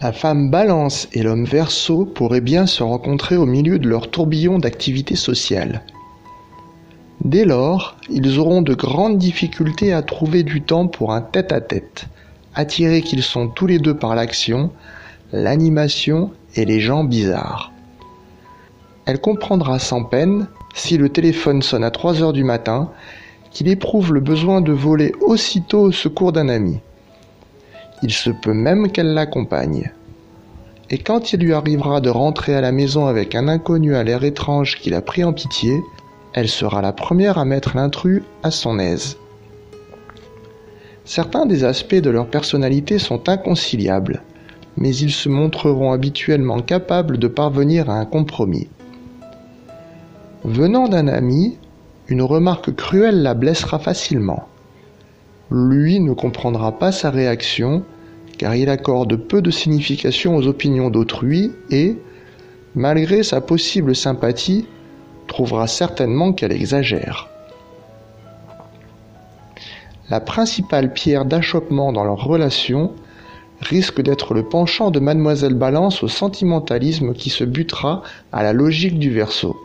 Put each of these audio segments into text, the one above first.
La femme Balance et l'homme Verseau pourraient bien se rencontrer au milieu de leur tourbillon d'activités sociales. Dès lors, ils auront de grandes difficultés à trouver du temps pour un tête-à-tête, attirés qu'ils sont tous les deux par l'action, l'animation et les gens bizarres. Elle comprendra sans peine, si le téléphone sonne à 3 heures du matin, qu'il éprouve le besoin de voler aussitôt au secours d'un ami. Il se peut même qu'elle l'accompagne. Et quand il lui arrivera de rentrer à la maison avec un inconnu à l'air étrange qu'il a pris en pitié, elle sera la première à mettre l'intrus à son aise. Certains des aspects de leur personnalité sont inconciliables, mais ils se montreront habituellement capables de parvenir à un compromis. Venant d'un ami, une remarque cruelle la blessera facilement. Lui ne comprendra pas sa réaction, car il accorde peu de signification aux opinions d'autrui et, malgré sa possible sympathie, trouvera certainement qu'elle exagère. La principale pierre d'achoppement dans leur relation risque d'être le penchant de Mademoiselle Balance au sentimentalisme qui se butera à la logique du Verseau.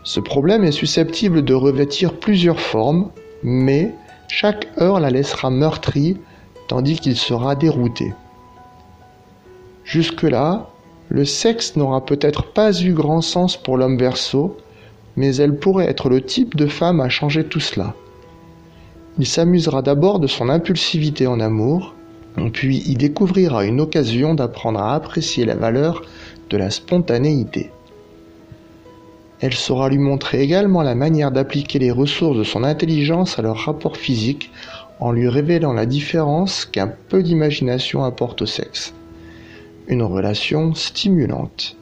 Ce problème est susceptible de revêtir plusieurs formes, mais chaque heure la laissera meurtrie, tandis qu'il sera dérouté. Jusque-là, le sexe n'aura peut-être pas eu grand sens pour l'homme Verseau, mais elle pourrait être le type de femme à changer tout cela. Il s'amusera d'abord de son impulsivité en amour, puis y découvrira une occasion d'apprendre à apprécier la valeur de la spontanéité. Elle saura lui montrer également la manière d'appliquer les ressources de son intelligence à leur rapport physique en lui révélant la différence qu'un peu d'imagination apporte au sexe. Une relation stimulante.